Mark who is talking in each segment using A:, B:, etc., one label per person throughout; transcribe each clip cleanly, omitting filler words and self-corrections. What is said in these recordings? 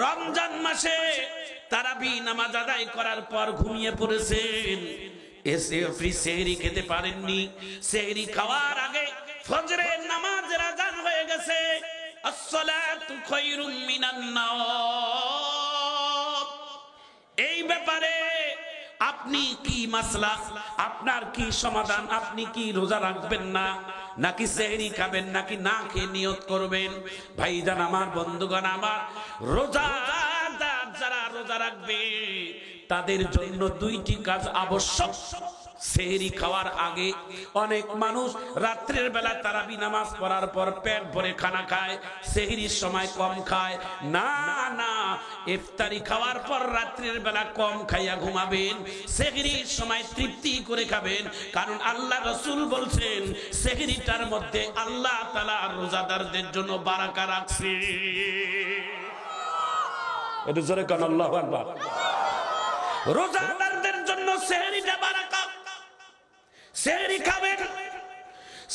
A: রমজান মাসে তারাবি নামাজ আদায় করার পর ঘুমিয়ে পড়েছেন, এসে সেহরি খেতে পারেননি। সেহরি খাওয়ার আগে ফজরের নামাজের আযান হয়ে গেছে। আসসালাতু খায়রুম মিনান নাওম। এই ব্যাপারে আপনি কি মাসলা, আপনার কি সমাধান? আপনি কি রোজা রাখবেন না, নাকি সেহরি খাবেন, নাকি না খেয়ে নিয়ত করবেন? ভাইজান আমার, বন্ধুগণ আমার, রোজাদার যারা রোজা রাখবে তাদের জন্য দুইটি কাজ আবশ্যক। সেহরি খাওয়ার আগে অনেক মানুষ রাত্রের বেলা তারাবি নামাজ পড়ার পর পেট ভরে খানা খায়, সেহরির সময় কম খায়। না না, ইফতারি খাওয়ার পর রাত্রের বেলা কম খাইয়া ঘুমাবেন, সেহরির সময় তৃপ্তি করে খাবেন। কারণ আল্লাহ রাসূল বলছেন সেহরিটার মধ্যে আল্লাহ তাআলা রোজাদারদের জন্য বারাকা রাখছে। এটা জোরে কান আল্লাহু আকবার। রোজাদারদের জন্য সেহরিটা বারাকা। সেহরি খাবেন,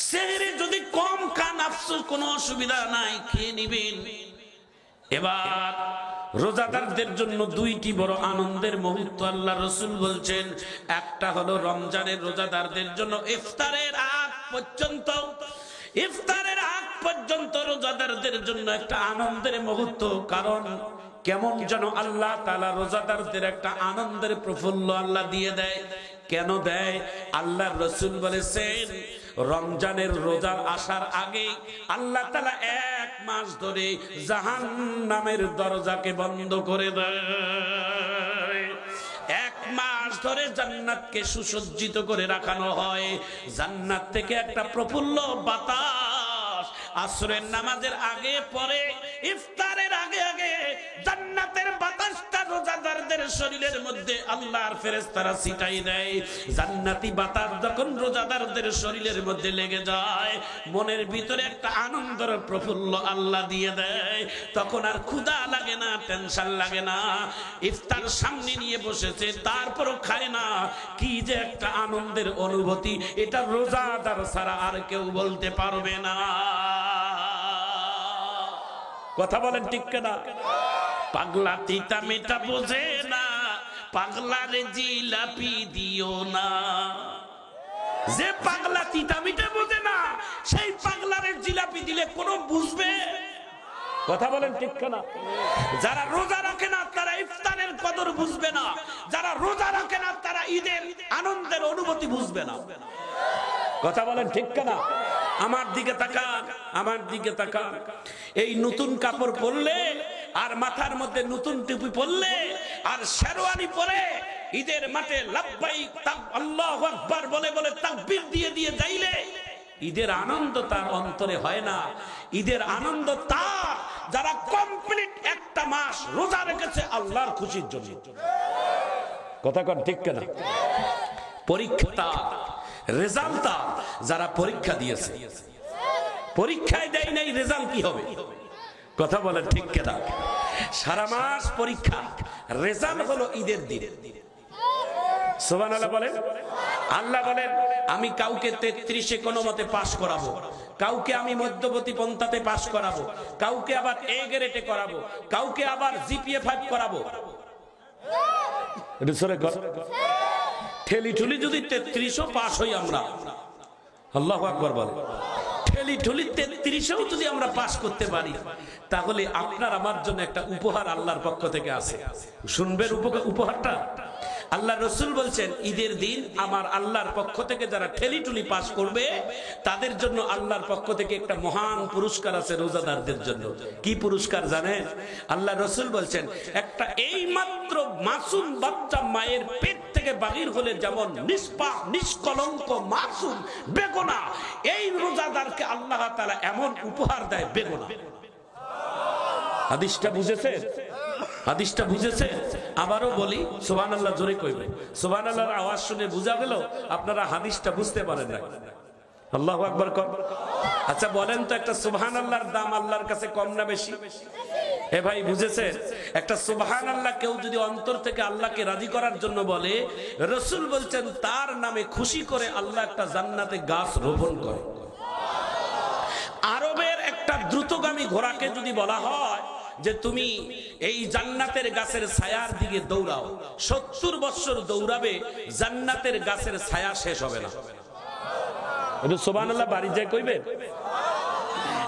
A: সেহরি যদি কম খান আফসোস, কোনো অসুবিধা নাই, খেয়ে নিবেন। এবার রোজাদারদের জন্য দুইটি বড় আনন্দের মুহূর্ত আল্লাহ রাসূল বলছেন। একটা হলো রমজানের রোজাদারদের জন্য ইফতারের আগ পর্যন্ত, ইফতারের আগ পর্যন্ত রোজাদারদের জন্য একটা আনন্দের মুহূর্ত। কারণ কেমন যেন আল্লাহ তাআলা রোজাদারদের একটা আনন্দের প্রফুল্ল আল্লাহ দিয়ে দেয়। কেন দেয়? আল্লাহর রাসূল বলেছেন রমজানের রোজার আসার আগে আল্লাহ তাআলা 1 মাস ধরে জাহান্নামের দরজাকে বন্ধ করে দেয়। 1 মাস ধরে জান্নাতকে সুসজ্জিত করে রাখানো হয়। জান্নাত থেকে একটা প্রফুল্ল বাতাস আসরের নামাজের আগে পরে, ইফতারের আগে আগে জান্নাতের বাতাসটা রোজাদারদের শরীরের মধ্যে আল্লাহর ফেরেশতারা ছিটাই দেয়। জান্নাতি বাতাস যখন রোজাদারদের শরীরের মধ্যে লেগে যায়, মনের ভিতরে একটা আনন্দের প্রফুল্ল আল্লাহ দিয়ে দেয়। তখন আর ক্ষুধা লাগে না, টেনশন লাগে না। ইফতার সামনে নিয়ে বসেছে, তারপরও খায় না। কি যে একটা আনন্দের অনুভূতি, এটা রোজাদার ছাড়া আর কেউ বলতে পারবে না। কথা বলেন ঠিক কিনা? পাগলা তিতা মেটা বোঝে না, পাগলারে জিলাপি দিও না। যে পাগলা তিতা মিটা বোঝে না, সেই পাগলারে জিলাপি দিলে কোনো বুঝবে? কথা বলেন ঠিক কিনা? যারা রোজা রাখে না তারা ইফতারের কদর বুঝবে না, যারা রোজা রাখে না তারা ঈদের আনন্দের অনুভূতি বুঝবে না। কথা বলেন ঠিক কিনা? আমার দিকে তাকান, আমার দিকে তাকান। এই নতুন কাপড় পরলে আর মাথার মধ্যে নতুন টুপি পরলে আর শেরওয়ানি পরে ঈদের মাঠে লাব্বাইক আল্লাহু আকবার বলে বলে তাকবীর দিয়ে দিয়ে যাইলে ঈদের আনন্দ তার অন্তরে হয় না। ঈদের আনন্দ তার যারা কমপ্লিট একটা মাস রোজা রেখেছে আল্লাহর খুশির জন্য। কথা কন ঠিক কিনা? পরীক্ষা রেজাল্ট যারা পরীক্ষা দিয়েছে, পরীক্ষায় দেয় নাই, রেজাল্ট কি হবে? কথা বলেন ঠিক কিনা? সারা মাস পরীক্ষা, রেজাল্ট হলো ঈদের দিন। সুবহানাল্লাহ বলেন। আল্লাহ বলেন আমি কাউকে 33-এ কোনো মতে পাশ করাবো, কাউকে আমি মধ্যবর্তী পন্থাতে পাশ করাবো, কাউকে আবার এ গ্রেডে করাবো, কাউকে আবার জিপিএ 5 করাবো। ঠেলি ঠুলি যদি 33ও পাশ হই আমরা, আল্লাহু আকবার বলে, ঠেলি ঠুলি 33ও যদি আমরা পাশ করতে পারি, তাহলে আপনার আমার জন্য একটা উপহার আল্লাহর পক্ষ থেকে আছে। শুনবেন উপহারটা? আল্লাহ রাসূল বলছেন ঈদের দিন আমার আল্লাহর পক্ষ থেকে যারা ঠেলি টুলি পাস করবে তাদের জন্য আল্লাহর পক্ষ থেকে একটা মহান পুরস্কার আছে রোজাদারদের জন্য। কি পুরস্কার জানেন? আল্লাহ রাসূল বলছেন একটা এই মাত্র মাসুম বাচ্চা মায়ের পেট থেকে বাহির হলে যেমন নিষ্পাপ নিষ্কলঙ্ক মাসুম বেগুনা, এই রোজাদারকে আল্লাহ তাআলা এমন উপহার দেয় বেগুনা। হাদিসটা বুঝেছেন? হাদিসটা বুঝেছে? আবারও বলি, সুবহানাল্লাহ জোরে কইবে। সুবহানাল্লাহর আওয়াজ শুনে বুঝা গেল আপনারা হাদিসটা বুঝতে পারেন না। আল্লাহু আকবার কর। আচ্ছা বলেন তো, একটা সুবহানাল্লাহর দাম আল্লাহর কাছে কম না বেশি? এ ভাই বুঝেছেন? একটা সুবহানাল্লাহ কেউ যদি অন্তর থেকে আল্লাহকে রাজি করার জন্য বলে, রাসূল বলছেন তার নামে খুশি করে আল্লাহ একটা জান্নাতে গাছ রোপণ করে। আরবের একটা দ্রুতগামী ঘোড়াকে যদি বলা হয় যে তুমি এই জান্নাতের গাছের ছায়ার দিকে দৌড়াও, 70 বছর দৌড়াবে, জান্নাতের গাছের ছায়া শেষ হবে না। এটা সুবহানাল্লাহ বাড়ি যায় কইবে,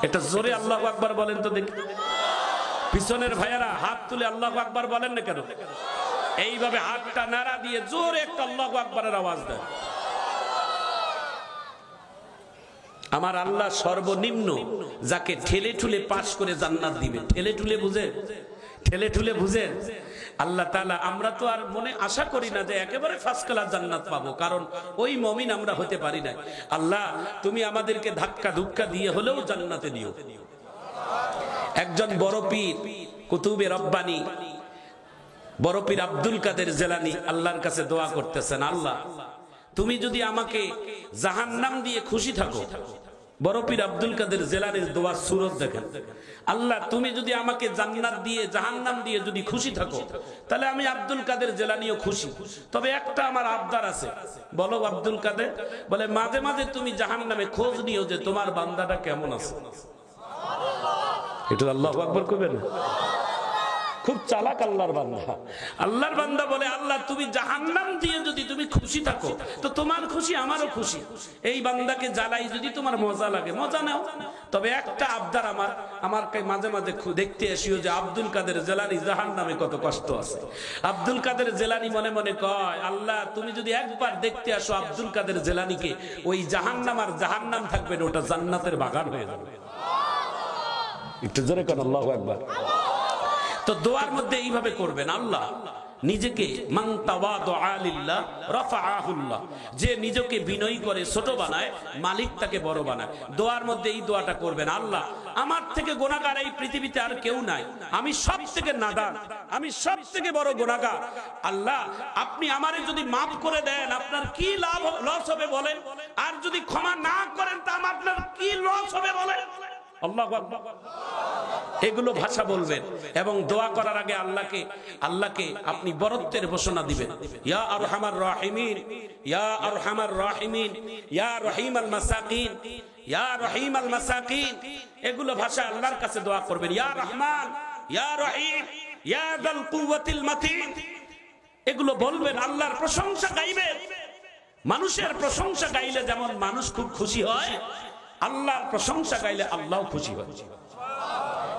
A: এটা জোরে আল্লাহু আকবার বলেন তো দেখি। পিছনের ভাইয়ারা হাত তুলে আল্লাহু আকবার বলেন না কেন? এইভাবে হাতটা নাড়া দিয়ে জোরে একটা আল্লাহু আকবারের আওয়াজ দেন। আমার আল্লাহ সর্বনিম্ন যাকে ঠেলে ঠুলে পাশ করে জান্নাত দিবে। ঠেলে ঠুলে বুঝেন? ঠেলে ঠুলে বুঝেন? আল্লাহ তাআলা, আমরা তো আর মনে আশা করি না যে একেবারে ফার্স্ট ক্লাস জান্নাত পাবো, কারণ ওই মুমিন আমরা হতে পারি না। আল্লাহ তুমি আমাদেরকে ধাক্কা ধুক্কা দিয়ে হলেও জান্নাতে দিও। একজন বড় পীর কুতুবে রব্বানি বড় পীর আব্দুল কাদের জিলানী আল্লাহর কাছে দোয়া করতেছেন, আল্লাহ তুমি যদি আমাকে জাহান্নাম দিয়ে খুশি থাকো। বড় পীর আব্দুল কাদের জিলানীর দোয়ার সুরত দেখেন, আল্লাহ তুমি যদি আমাকে জান্নাত দিয়ে জাহান্নাম দিয়ে যদি খুশি থাকো, তাহলে আমি আব্দুল কাদের জিলানীও খুশি। তবে একটা আমার আবদার আছে। বলো আব্দুল কাদের? বলে মাঝে মাঝে তুমি জাহান্নামে খোঁজ নিও যে তোমার বান্দাটা কেমন আছে। এটা আল্লাহু আকবার কইবেন? খুব চালাক আল্লাহর বান্দা। আল্লাহর বান্দা বলে, আল্লাহ তুমি জাহান্নাম দিয়ে যদি তুমি খুশি থাকো, তো তোমার খুশি আমারও খুশি। এই বান্দাকে জ্বালাই যদি তোমার মজা লাগে, মজা নাও। তবে একটা আবদার আমার মাঝে মাঝে দেখতে আসিও যে আব্দুল কাদের জিলানী জাহান্নামে কত কষ্ট আছে। আব্দুল কাদের জিলানী মনে মনে কয়, আল্লাহ তুমি যদি একবার দেখতে আসো আব্দুল কাদের জিলানীকে, ওই জাহান্নাম আর জাহান্নাম থাকবে না, ওটা জান্নাতের বাগান হয়ে যাবে। একটু জোরে কর আল্লাহু আকবার। তো দোয়ার মধ্যে এইভাবে করবেন, আল্লাহ নিজেকে মান তাওয়াদা লিল্লাহ রাফাআহুল্লাহ, যে নিজেকে বিনয়ী করে ছোট বানায় মালিক তাকে বড় বানায়। দোয়ার মধ্যে এই দোয়াটা করবেন, আল্লাহ আমার থেকে গুনাহগার এই পৃথিবীতে আর কেউ নাই, আমি সব থেকে নাদান, আমি সব থেকে বড় গুনাহগার। আল্লাহ আপনি আমারে যদি মাফ করে দেন আপনার কি লাভ লস হবে বলেন, আর যদি ক্ষমা না করেন তা আপনার কি লস হবে বলেন। আল্লাহু আকবার। এগুলো ভাষা বলবেন এবং দোয়া করার আগে আল্লাহকে আপনি বরত্বের ঘোষণা দিবেন। ইয়া আরহামার রাহিমিন, ইয়া আরহামার রাহিমিন, ইয়া রহিমাল মাসাকিন, ইয়া রহিমাল মাসাকিন। এগুলো ভাষা আল্লাহর কাছে দোয়া করবেন। ইয়া রহমান, ইয়া রহিম, ইয়া যাল কুওয়াতিল মাতিন। এগুলো বলবেন, আল্লাহর প্রশংসা গাইবেন। মানুষের প্রশংসা গাইলে যেমন মানুষ খুব খুশি হয়, আল্লাহর প্রশংসা গাইলে আল্লাহ খুশি হয়।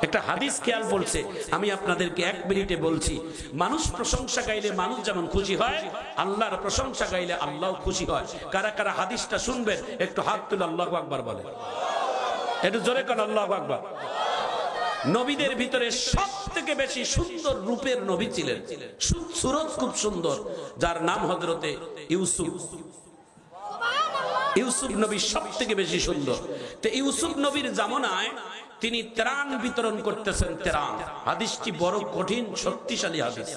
A: একটা হাদিস খেয়াল বলছে, আমি আপনাদেরকে 1 মিনিটে বলছি। মানুষ প্রশংসা গাইলে মানুষ যেমন খুশি হয়, আল্লাহর প্রশংসা গাইলে আল্লাহ খুশি হয়। কারা কারা হাদিসটা শুনবেন একটু হাত তুলে আল্লাহু আকবার বলেন। একটু জোরে কোন আল্লাহু আকবার। নবীদের ভিতরে সবথেকে বেশি সুন্দর রূপের নবী ছিলেন, সুরত খুব সুন্দর, যার নাম হযরতে ইউসুফ। ইউসুফ নবী সব থেকে বেশি সুন্দর। তো ইউসুফ নবীর জামানায় তিনি ত্রাণ বিতরণ করতেছেন। ত্রাণ হাদিসটি বড় কঠিন শক্তিশালী হাদিস।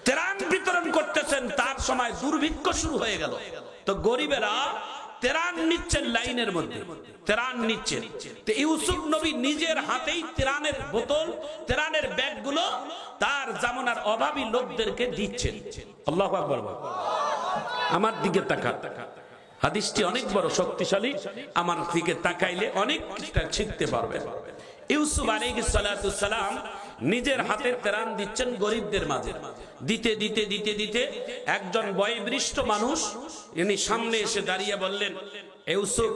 A: ত্রাণ বিতরণ করতেছেন, তার সময় দুর্ভিক্ষ শুরু হয়ে গেল। তো গরিবেরা ত্রাণ নিচ্ছেন, লাইনের মধ্যে ত্রাণ নিচ্ছেন। তো ইউসুফ নবী নিজের হাতেই ত্রাণের বোতল, ত্রাণের ব্যাগগুলো তার জামানার অভাবী লোকদেরকে দিচ্ছেন। আল্লাহু আকবার। আমার দিকে তাকান, হাদিসটি অনেক বড় শক্তিশালী। আমার দিকে তাকাইলে অনেক কিছু শিখতে পারবেন। ইউসুফ আলাইহিস সালাতু সালাম নিজের হাতে ত্রাণ দিচ্ছেন গরিবদের মাঝে। দিতে দিতে দিতে দিতে একজন বয়োবৃদ্ধ মানুষ ইনি সামনে এসে দাঁড়িয়ে বললেন, ইউসুফ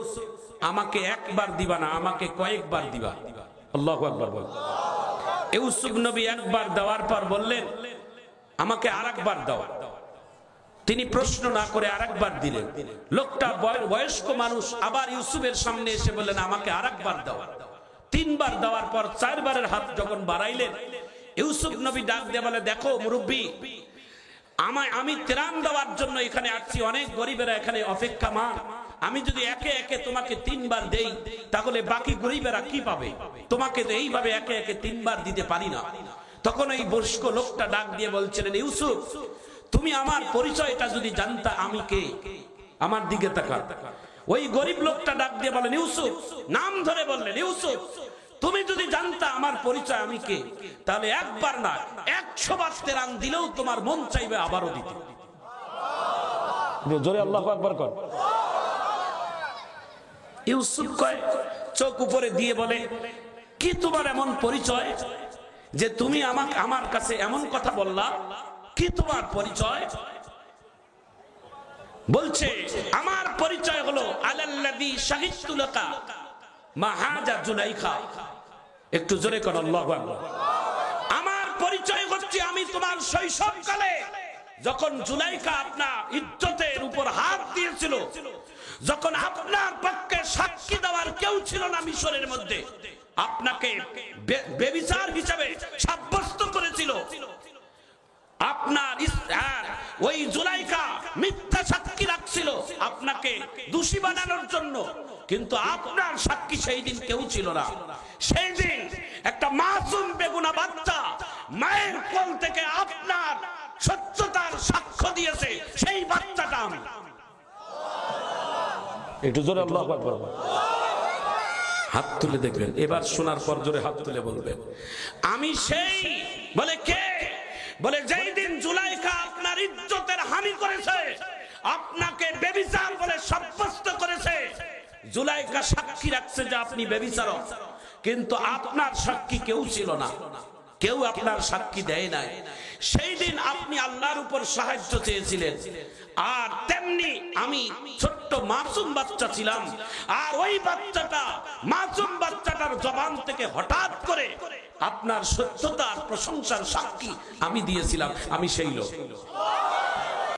A: আমাকে একবার দিবা না, আমাকে কয়েকবার দিবা। আল্লাহু আকবার বল। ইউসুফ নবী একবার দেওয়ার পর বললেন, আমাকে আরেকবার দাও। তিনি প্রশ্ন না করে আরেকবার দিলেন। লোকটা বয়স্ক মানুষ আবার ইউসুফের সামনে এসে বললেন, আমাকে আরেকবার দাও। 3 বার দেওয়ার পর 4 বারের হাত যখন বাড়াইলেন, ইউসুফ নবী ডাক দিয়ে বলে, দেখো মুরব্বী, আমি ত্রাণ দেওয়ার জন্য এখানে আসছি, অনেক গরিবেরা এখানে অপেক্ষামান। আমি যদি একে একে তোমাকে 3 বার দেই, তাহলে বাকি গরিবেরা কি পাবে? তোমাকে তো এইভাবে একে একে 3 বার দিতে পারি না। তখন এই বয়স্ক লোকটা ডাক দিয়ে বলছিলেন, ইউসুফ তুমি আমার পরিচয়টা যদি জানতা আমি কে। আমার দিকে তাকান। ওই গরিব লোকটা ডাক দিয়ে বলেন, ইউসুফ, নাম ধরে বললেন, ইউসুফ তুমি যদি জানতা আমার পরিচয় আমি কে, তাহলে একবার না 100 বার ত্রাণ দিলেও তোমার মন চাইবে আবারও দিতে। জোরে আল্লাহু আকবার কর। ইউসুফ কয়, চোখ উপরে দিয়ে বলে, কি তোমার এমন পরিচয় যে তুমি আমাকে আমার কাছে এমন কথা বললা, কি তোমার পরিচয়? বলছে আমার পরিচয় হলো আলাল্লাযী শাহিদতু লাকা মা হাজা জুলাইখা। একটু জোরে করো আল্লাহু আকবার। আমার পরিচয় হচ্ছে আমি তোমার শৈশবকালে যখন জুলাইখা আপনার ইজ্জতের উপর হাত দিয়েছিল, যখন আপনার পক্ষে সাক্ষী দেওয়ার কেউ ছিল না মিশরের মধ্যে, আপনাকে বেবিচার হিসাবে সাব্যস্ত করেছিল। আপনার ওই জুলাইখা মিথ্যা সাক্ষী রাখছিল আপনাকে দোষী বানানোর জন্য, কিন্তু আপনার সাক্ষী সেই দিন কেউ ছিল না। সেই দিন একটা মাসুম বেগুনা বাচ্চা মায়ের কোল থেকে আপনার সত্যতার সাক্ষ্য দিয়েছে, সেই বাচ্চাটা আমি। একটু জোরে আল্লাহু আকবার। হাত তুলে দেখবেন, এবার শোনার পর জোরে হাত তুলে বলবেন আমি সেই। বলে কে? বলে যেই দিন জুলাইখা আপনার ইজ্জতের হানি করেছে, আপনাকে বেবিচার বলে সাব্যস্ত করেছে, জুলাইখা সাক্ষী রাখছে যে আপনি বেবিচারক, কিন্তু আপনার সাক্ষী কেউ ছিল না, কেউ আপনার সাক্ষী দেয় নাই। সেই দিন আপনি আল্লাহর উপর সাহায্য চেয়েছিলেন, আর তেমনি আমি ছোট্ট মাসুম বাচ্চা ছিলাম, আর ওই বাচ্চাটা মাসুম বাচ্চাটার জবান থেকে হঠাৎ করে আপনার সত্যতার প্রশংসার সাক্ষী আমি দিয়েছিলাম। আমি সেই লোক।